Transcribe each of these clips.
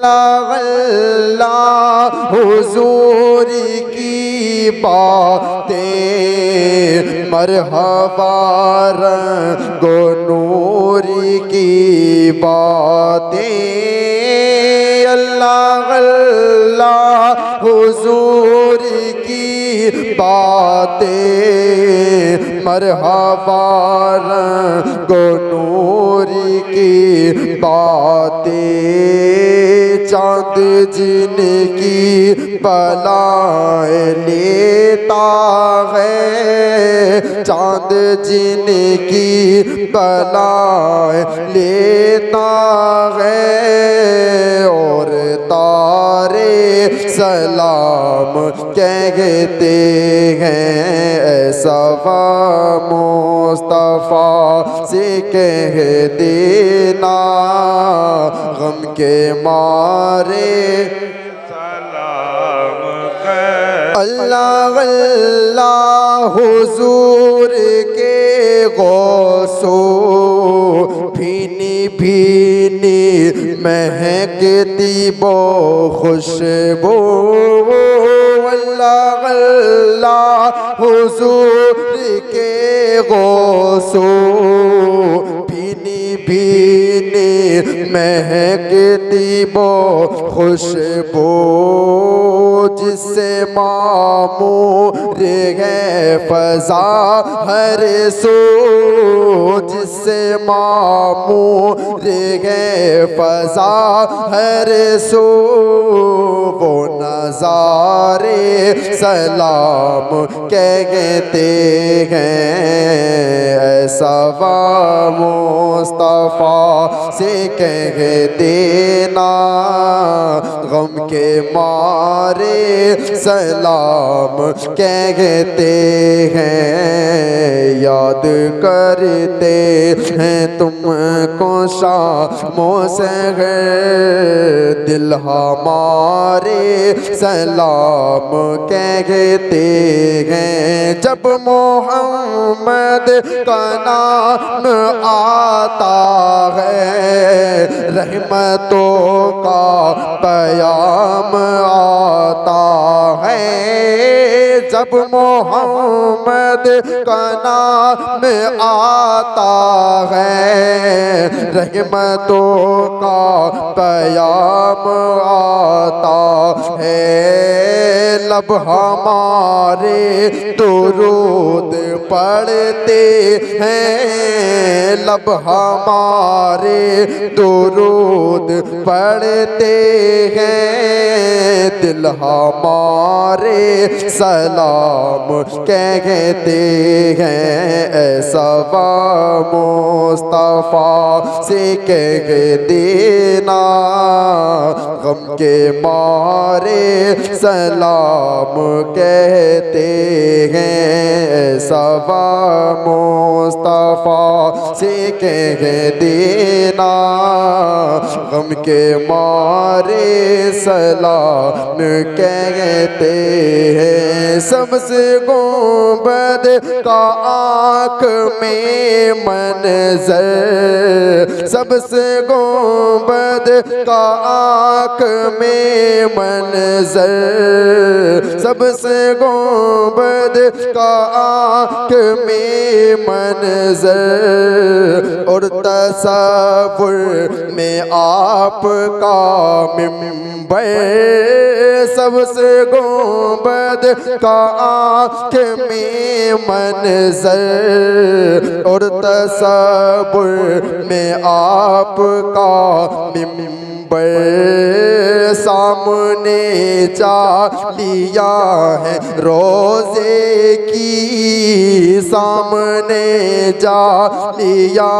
اللہ حضور کی باتیں مرحبا رنگ و نور کی باتیں اللہ اللہ حضور کی باتیں مرحبا رنگ و نور کی باتیں چاند جن کی بلائیں لیتا ہے چاند جن کی بلائیں لیتا ہے اور تارے سلام کہتے ہیں ایسا مصطفیٰ سے کہہ دینا غم کے مارے سلام کہہ اللہ اللہ حضور کے غوثو بھینی بھینی مہکتی بو خوشبو اللہ اللہ حضور کے غوثو بھینی بھینی مہکتی بو خوشبو جس سے معمور ہے فضا ہر سو جس سے معمور ہے فضا ہر سو وہ نظارے سلام کہتے ہیں ایسا مصطفیٰ سے کہہ دینا غم کے مارے سلام کہتے ہیں یاد کرتے ہیں تم کو شاموں سحر دل ہمارے سلام کہتے ہیں جب محمد کا نام آتا ہے رحمتوں کا پیام آتا ہے جب محمد کا نام آتا ہے رحمتوں کا پیام آتا ہے لب ہمارے درود پڑھتے ہیں لب ہمارے درود پڑھتے ہیں دل ہمارے سلام کہتے ہیں ایسا مصطفیٰ سے کہہ دینا غم کے مارے سلام کہتے ہیں ایسا مصطفیٰ سے کہہ دینا غم کے مارے سلام کہتے ہیں سبز گنبد کا آنکھ میں منظر سبز گنبد کا آنکھ میں منظر سبز گنبد کا آنکھ میں منظر اور تصور میں آپ کا ممبر سبز گنبد کا آنکھ میں منظر اور تصور میں آپ کا ممبر سامنے جا لیا ہے روزے کی سامنے جا لیا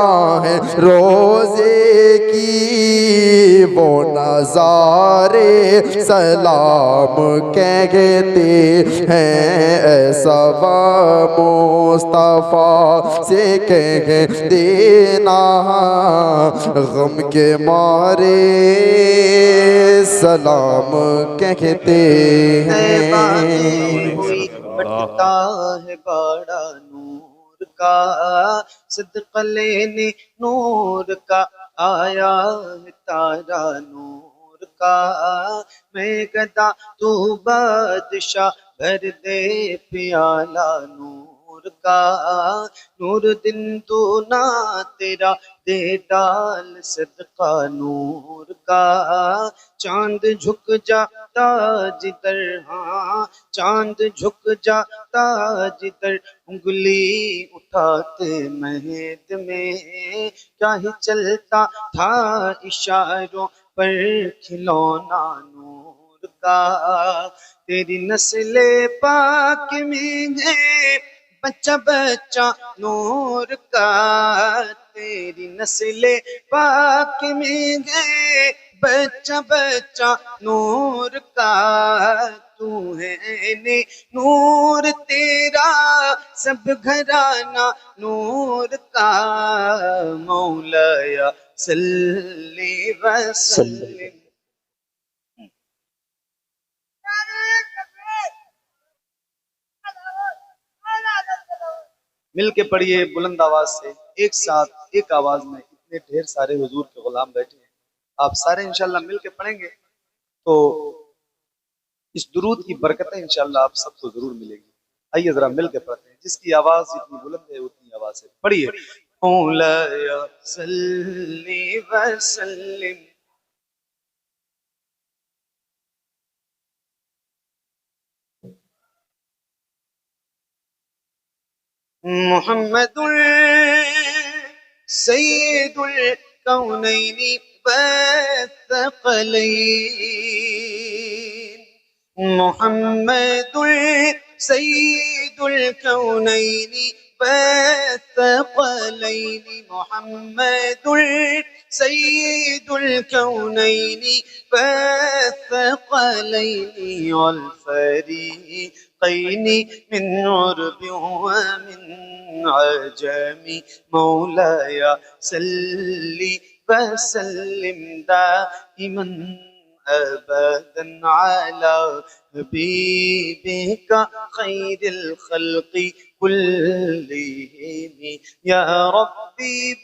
ہے روزے کی وہ نظارے سلام کہتے ہیں ایسا مصطفیٰ سے کہہ دینا غم کے مارے سلام کہتے ہیں بٹتا ہے بڑا نور کا صدق لینے نور کا آیا ہے تارا نور کا میں گدا تو بادشاہ بھر دے پیالہ نور کا نور دن تو نہ تیرا دے ڈال صدقہ نور کا چاند جھک جاتا جدھر ہاں چاند جھک جاتا جدھر انگلی اٹھاتے مہد میں کیا ہی چلتا تھا اشاروں پر کھلونا نور کا تیری نسل پاک میں ہے بچہ بچہ نور کا تیری نسل پاک میں ہے بچہ بچہ نور کا تو ہے نور تیرا سب گھرانہ نور کا مولایا صلی وسلم مل کے پڑھیے بلند آواز سے ایک ساتھ ایک آواز میں اتنے ڈھیر سارے حضور کے غلام بیٹھے ہیں آپ سارے انشاءاللہ مل کے پڑھیں گے تو اس درود کی برکتیں انشاءاللہ آپ سب کو ضرور ملے گی آئیے ذرا مل کے پڑھتے ہیں جس کی آواز جتنی بلند ہے اتنی آواز سے پڑھیے مولایا صلی وسلم محمد سید الکونین والثقلین محمد سید الکونین والثقلین محمد سید الکونین والثقلین والفریقین من عرب ومن عجم مولایا صلی وسلم دائما أبدا على حبيبك خير الخلق كلهم يا ربي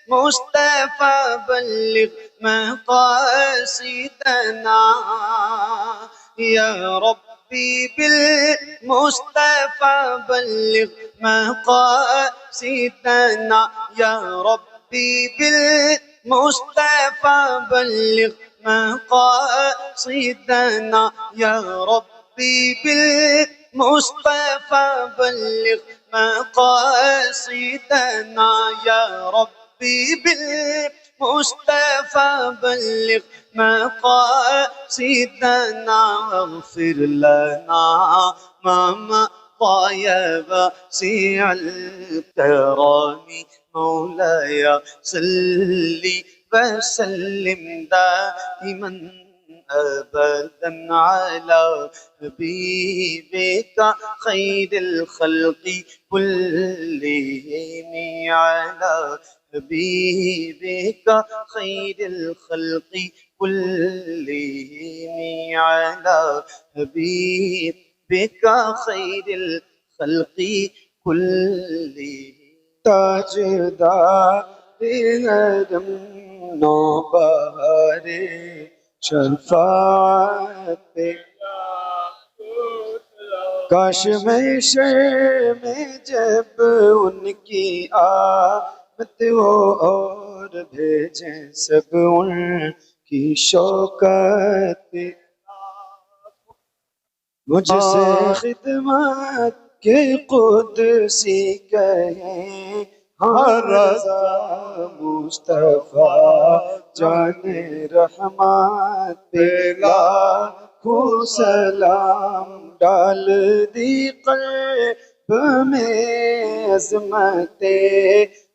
بالمصطفى بلغ مقاصدنا يا ربي بالمصطفى بلغ مقاصدنا يا ربي بالمصطفى بلغ مقاصدنا يا ربي بالمصطفى بلغ مقاصدنا يا ربي بالمصطفى بلغ مقاصدنا واغفر لنا ما مضى يا واسع الكرم مولاي صلي وسلم دائما أبدا على حبيبك خير الخلق كلهم على حبيبك خير الخلق كلهم على حبيبك خير الخلق كلهم تاجدار حرم نوبہار شفاعت کاش محشر میں جب ان کی آمد ہو اور بھیجیں سب ان کی شوکت مجھ سے خدمت کے قدسی کہیں ہاں رضا مصطفیٰ جان رحمت پہ لاکھوں سلام ڈال دی قلب میں عظمت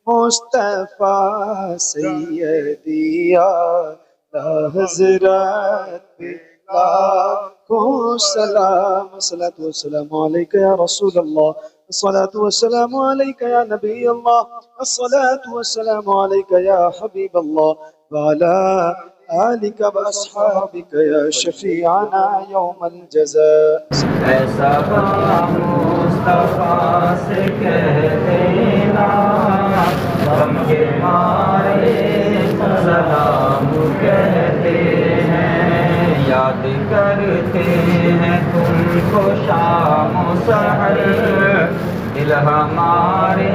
مصطفیٰ سیدی اعلیٰ حضرت پہ لاکھوں سلام الصلاة والسلام علیکہ یا رسول اللہ الصلاة والسلام عليك يا نبي الله الصلاة والسلام عليك يا حبيب الله وعلى آلك وأصحابك يا شفيعنا يوم الجزاء ایسا مصطفیٰ سے کہتے نا غم کے مارے سلام کہتے ہیں یاد کرتے ہیں تم کو شام و سحر دل ہمارے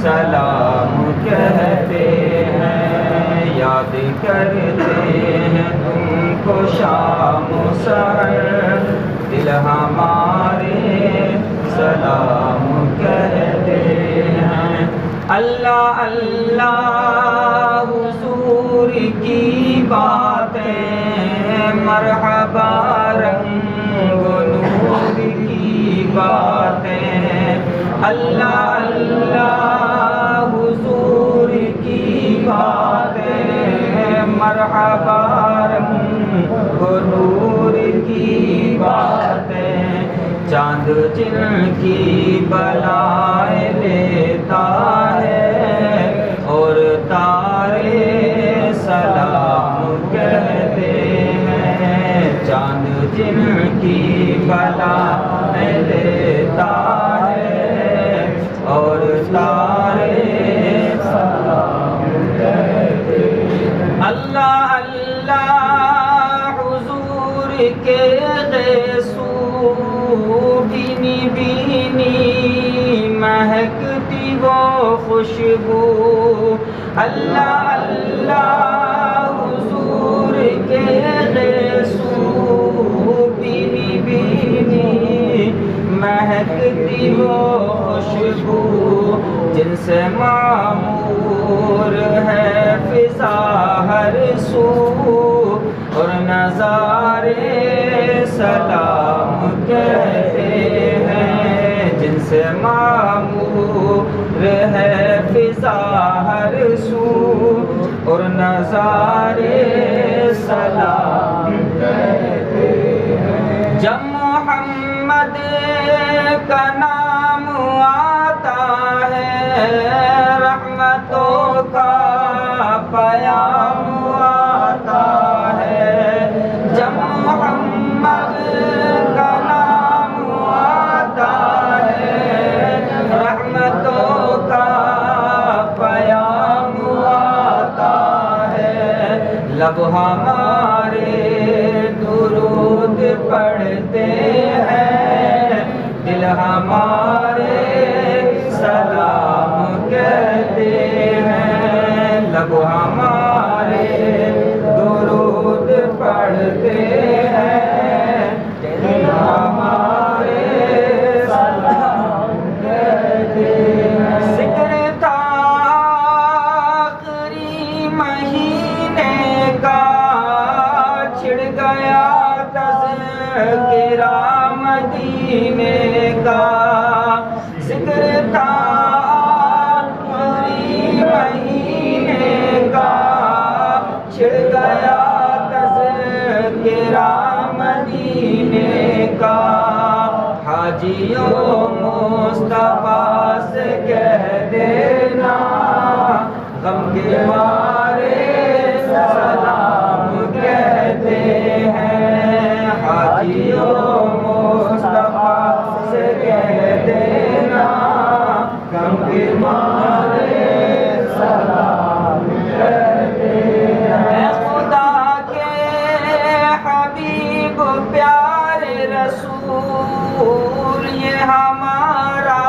سلام کہتے ہیں یاد کرتے ہیں تم کو شام و سحر دل ہمارے سلام کہتے ہیں اللہ اللہ حضور کی باتیں مرحبا رنگ و نور کی باتیں اللہ اللہ حضور کی باتیں مرحبا رنگ و نور کی باتیں چاند جن کی بلائیں لیتا ہے اور تارے سلام کہتے ہیں چاند جن کی بلائیں لیتا ہے اور تارے سلام کہتے ہیں اللہ اللہ حضور کے غیثو بینی بینی مہکتی وہ خوشبو اللہ اللہ حضور کے غیثو بینی بینی مہکتی وہ خوشبو جن سے معمور ہے فضا ہر سو اور نظارے سلام کہتے ہیں جن سے معمور ہے فضا ہر سو اور نظارے سلام کہتے ہیں جب محمد کا نام آتا ہے رحمتوں کا پیام آتا ہے جب محمد کا نام آتا ہے رحمتوں کا پیام آتا ہے لب ہمارے درود پڑھتے ہیں دل ہمارے سلام کہتے ہیں لب ہمارے درود پڑھتے ہیں دل ہمارے سلام کہتے ہیں ذکر تھا آخری مہینے کا چھڑ گیا تذکرہ مدینے کا ذکر تھا آخری مہینے کا چھڑ گیا تذکرہ مدینے کا حاجیوں مصطفیٰ سے کہہ دینا غم کے مارے سلام کہتے ہیں حاجیوں مصطفیٰ سے کہہ دینا غم کے مارے سلام کہتے ہیں خدا کے حبیب پیارے رسول یہ ہمارا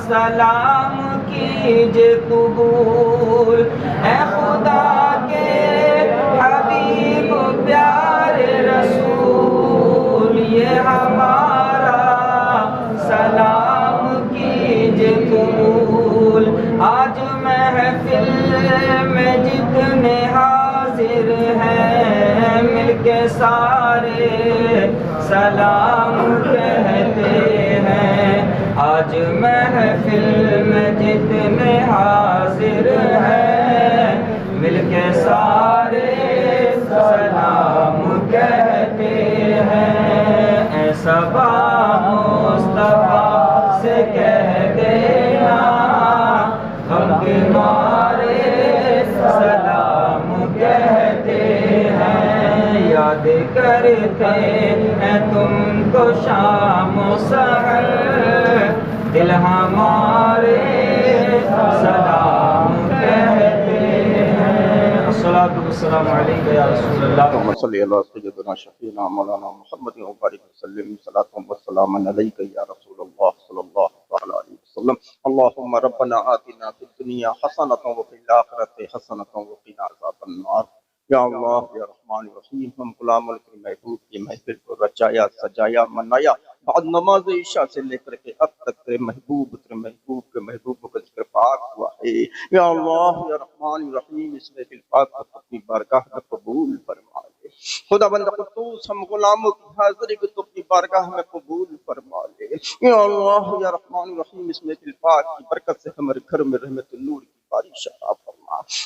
سلام کیجے قبول اے خدا کے حبیب پیارے رسول یہ ہمارا سلام کیجے قبول آج محفل میں جتنے حاضر ہیں مل کے سارے سلام کہتے ہیں آج محفل میں جتنے حاضر ہیں مل کے سارے سلام کہتے ہیں اے صبا مصطفیٰ سے کہہ دینا غم کے مارے سلام کہتے ہیں یاد کرتے ہیں تم کو شام و سحر دل ہمارے سلام کہتے ہیں الصلاۃ والسلام علیک یا رسول اللہ. اللهم صل على سيدنا شفيعنا مولانا محمد وبارك وسلم صلاة وسلاما عليك يا رسول الله صلى الله تعالى عليه وسلم. اللهم ربنا آتنا في الدنيا حسنة وفي الآخرة حسنة وقنا عذاب النار. یا اللہ یا رحمان رحیم، ہم غلام کے محبوب کی محفل کو رچایا سجایا منایا، بعد نماز عشاء سے لے کر کے اب تک تیرے محبوب کے محبوب کا ذکر پاک ہوا ہے. یا اللہ یا رحمان رحیم، اس محفل پاک کو اپنی بارگاہ میں قبول فرما لے. خدا بند قدوس، ہم غلاموں کی حاضری کو تو اپنی بارگاہ میں قبول فرما لے. یا اللہ یا رحمان رحیم، اس محفل پاک کی برکت سے ہمارے گھر میں رحمت نور کی بارش عطا فرما.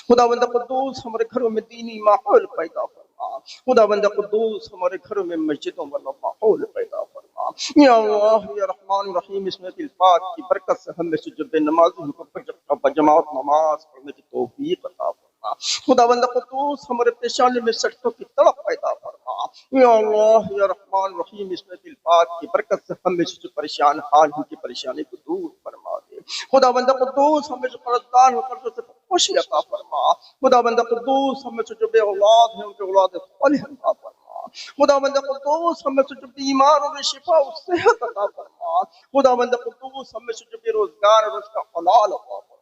خدا بند قدوس، ہمارے گھروں میں دینی ماحول پیدا فرما. خدا بند قدوس، ہمارے گھروں میں مسجدوں والا ماحول پیدا فرما. یا اللہ یا رحمان رحیم، اس محفل پاک کی برکت سے ہم میں سے جو بے نمازی کو بجماعت نماز پڑھنے کی توفیق عطا فرما. خدا بند قدوس، ہمارے پیشانے میں سڑکوں کی تڑپ پیدا فرما. یا اللہ یا رحمان رحیم، اس محفل پاک کی برکت سے ہم میں سے جو پریشان حال ان کی پریشانی کو دور فرما دے. خدا بند قدوس، ہمیں جو قرضدار ہو قرضوں سے خوشی عطا فرما. خدا بند قدوس، ہمیں سے جو بے اولاد ہیں ان کے اولاد صالح عطا فرما. خدا بند قدوس، ہمیں سے جو بیمار اور شفا و صحت عطا فرما. خدا بند قدوس، ہمیں سے جو بے روزگار اور اس کا حلال عطا فرما.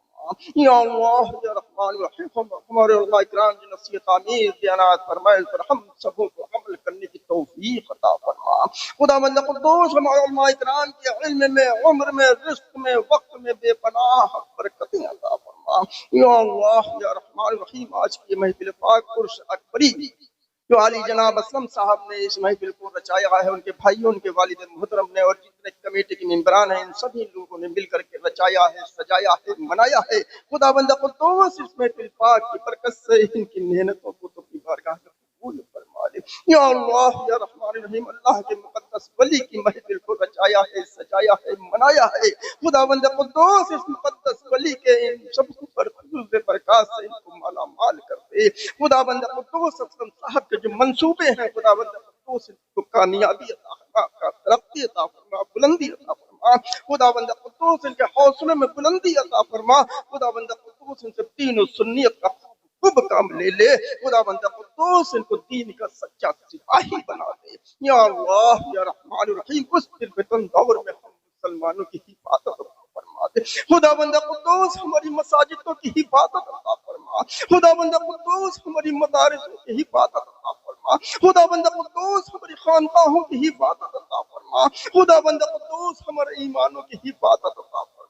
یا اللہ یا رحمان رحیم، ہمارے علماء اکرام جو نصیحت آمیز بیانات فرمائے پر ہم سبوں کو عمل کرنے کی توفیق عطا فرما. خدا بند قدوس، ہمارے علماء اکرام کے علم میں، عمر میں، رزق میں، وقت میں بے پناہ برکتیں عطا فرما. یا اللہ یا رحمان رحیم، آج کی محفل پاک پرش اکبری جو علی جناب اسلم صاحب نے اس محفل کو رچایا ہے، ان کے بھائیوں، ان کے والد محترم نے اور جتنے کمیٹی کے ممبران ہیں، ان سبھی لوگوں نے مل کر کے رچایا ہے، سجایا ہے، منایا ہے. خدا بند قدوس، اس محفل پاک کی برکت سے ان کی محنتوں کو تو اپنی بارگاہ میں قبول فرما لے. یا اللہ یا رحمان رحیم، اللہ کے مقدس ولی کی محفل کو رچایا ہے، سجایا ہے، منایا ہے. خدا بند قدوس، اس مقدس ولی کے ان سب پر فضل برکات سے ان کو مالا مال کر دے. خدا بند قدوس، اسلم صاحب کے جو منصوبے ہیں، خدا بند قدوس ان کو کامیابی عطا فرما، ترقی عطا فرما، بلندی عطا فرما. خدا بند قدوس، ان کے حوصلے میں بلندی عطا فرما. خدا بند قدوس، ان سے دین و سنیت کا خوب کام لے لے. خدا بند قدوس، ان کو دین کا سچا سپاہی بنا دے. یا اللہ یا رحمان الرحیم، اس فتن دور میں ہم مسلمانوں کی حفاظت فرما دے. خدا بند قدوس، ہماری مساجدوں کی حفاظت عطا فرما. خدا بند قدوس، ہماری مدارسوں کی حفاظت عطا فرما. خدا بند قدوس، ہماری خانقاہوں کی حفاظت عطا فرما. خدا بند قدوس، ہمارے ایمانوں کی حفاظت عطا فرما.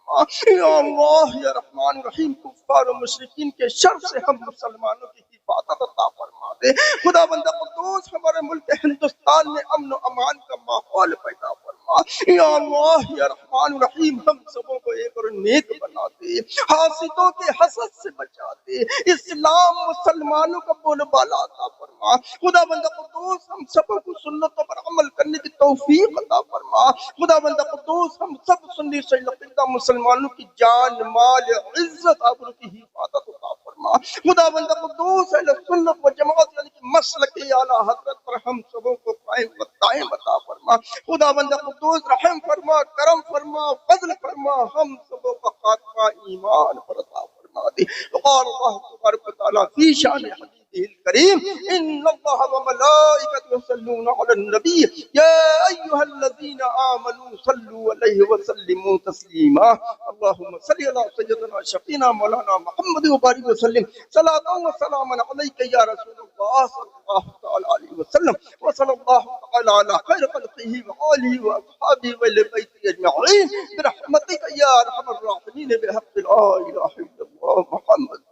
یا اللہ یا رحمان الرحیم، کفار و مشرکین کے شر سے ہم مسلمانوں کی حفاظت عطا فرما دے. خدا بند قدوس، ہمارے ملک ہندوستان میں امن و امان کا ماحول پیدا فرما. یا اللہ یا رحمان الرحیم، ہم سبوں کو ایک اور نیک بنا دے. حاسدوں کے حسد سے بچا دے. اسلام مسلمانوں کا بول بالا عطا فرما. خدا بند قدوس، ہم سبوں کو سنتوں پر عمل کرنے کی توفیق عطا فرما. خدا بند قدوس، ہم سب سنی سیدہ مسلمانوں کی جان، مال، عزت، آبرو کی حفاظت عطا فرما. خدا بند قدوس، اہل سنت و جماعت یعنی کہ مسلک اعلیٰ حضرت پر ہم سبوں کو قائم و دائم عطا فرما. خدا بند قدوس، رحم فرما، کرم فرما، فضل فرما، ہم سبوں کا خاتمہ ایمان پر عطا فرما دے. وقال اللہ تبارک و تعالیٰ فی شان حبیبہ الکریم، ان اللہ وملائکتہ یصلون علی النبی یا ایھا الذین آمنوا صلوا علیہ وسلموا تسلیما. اللہم صلی علی سیدنا شفیعنا مولانا محمد وبارک وسلم صلاۃ و سلاما علیک یا رسول اللہ صلی اللہ تعالی علیہ وسلم وصلی اللہ تعالی علی خیر خلقہ وآلہ واصحابہ وآل بیتہ اجمعین برحمتک یا ارحم الراحمین بحق لا الہ الا اللہ محمد